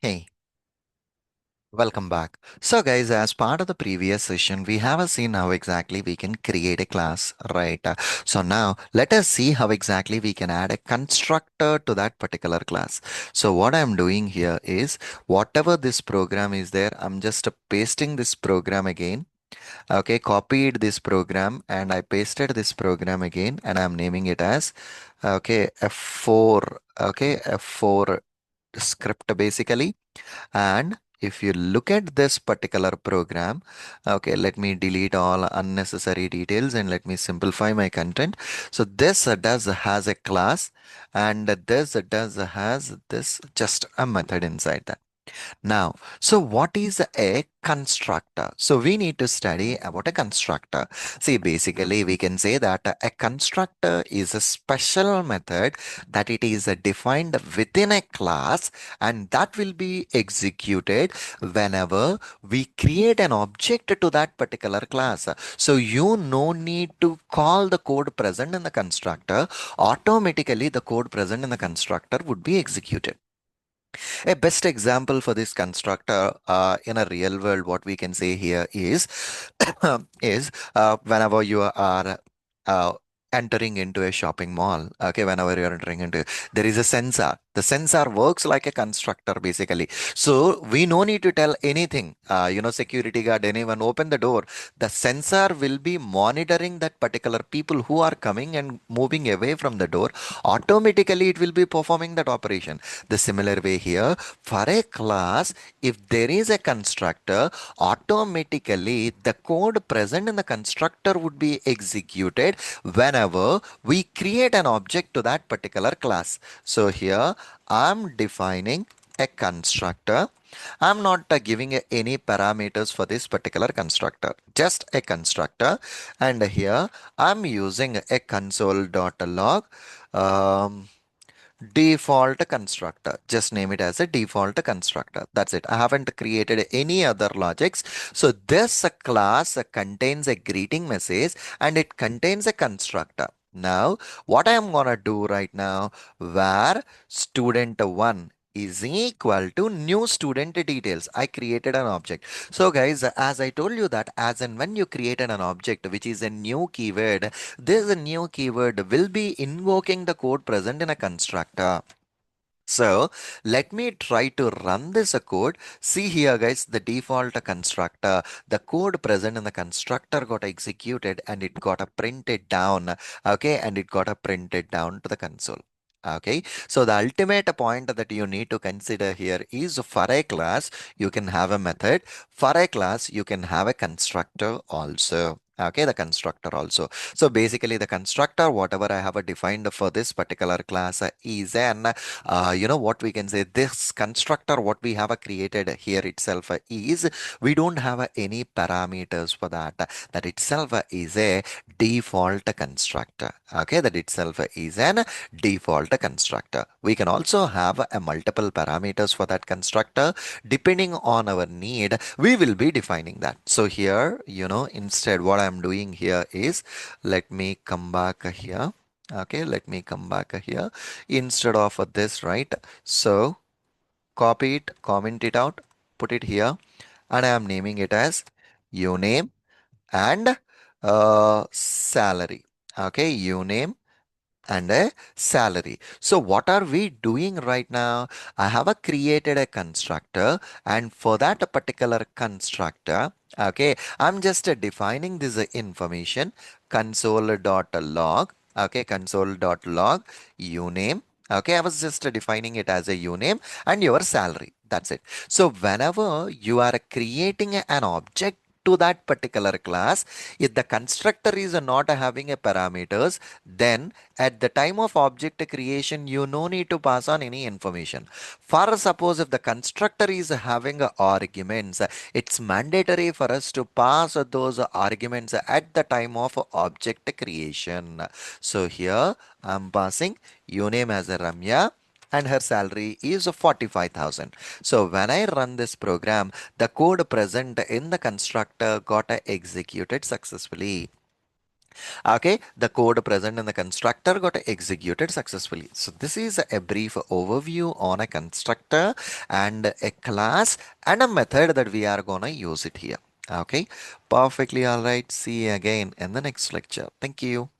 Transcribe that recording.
Hey, welcome back. So guys, as part of the previous session, we have seen how exactly we can create a class, right? So now let us see how exactly we can add a constructor to that particular class. So what I'm doing here is whatever this program is there, I'm just pasting this program again. Okay, copied this program and I pasted this program again and I'm naming it as F4, F4 script basically. And if you look at this particular program, okay, let me delete all unnecessary details and let me simplify my content. So this does has a class and this does has this just a method inside that. Now, so what is a constructor? So we need to study about a constructor. See, basically, we can say that a constructor is a special method that it is defined within a class and that will be executed whenever we create an object to that particular class. So you no need to call the code present in the constructor. Automatically, the code present in the constructor would be executed. A best example for this constructor in a real world, what we can say here is whenever you are uh, entering into a shopping mall, okay, whenever you're entering into, there is a sensor. The sensor works like a constructor basically. So we no need to tell anything. Security guard, anyone, open the door. The sensor will be monitoring that particular people who are coming and moving away from the door. Automatically, it will be performing that operation. The similar way here, for a class, if there is a constructor, automatically the code present in the constructor would be executed whenever we create an object to that particular class. So here I'm defining a constructor. I'm not giving any parameters for this particular constructor, just a constructor. And here I'm using a console.log. Um, Default constructor. Just name it as a default constructor. That's it. I haven't created any other logics. So this class contains a greeting message and it contains a constructor. Now, what I am gonna do right now, where student1 is equal to new student details. I created an object. So guys, as I told you that as and when you created an object, which is a new keyword, this new keyword will be invoking the code present in a constructor. So let me try to run this code. See here, guys, the default constructor, the code present in the constructor got executed and it got a printed down. Okay, and it got a printed down to the console. Okay, so the ultimate point that you need to consider here is for a class, you can have a method. For a class, you can have a constructor also. Okay, the constructor also. So basically, the constructor, whatever I have defined for this particular class is an what we can say, this constructor what we have created here itself is we don't have any parameters for that. That itself is a default constructor. Okay, that itself is an default constructor. We can also have a multiple parameters for that constructor. Depending on our need, we will be defining that. So here, instead what I'm doing here is, let me come back here. Okay, let me come back here instead of this, right? So copy it, comment it out, put it here, and I am naming it as uname and salary. Okay, uname and a salary. So what are we doing right now? I have created a constructor, and for that particular constructor, okay, I'm just defining this information console.log. Okay, console.log uname. Okay, I was just defining it as a uname and your salary. That's it. So whenever you are creating an object to that particular class, if the constructor is not having a parameters, then at the time of object creation, you no need to pass on any information. For suppose if the constructor is having arguments, it's mandatory for us to pass those arguments at the time of object creation. So here I'm passing uname as a Ramya and her salary is 45,000. So when I run this program, the code present in the constructor got executed successfully. Okay, the code present in the constructor got executed successfully. So this is a brief overview on a constructor and a class and a method that we are gonna use it here. Okay, perfectly all right. See you again in the next lecture. Thank you.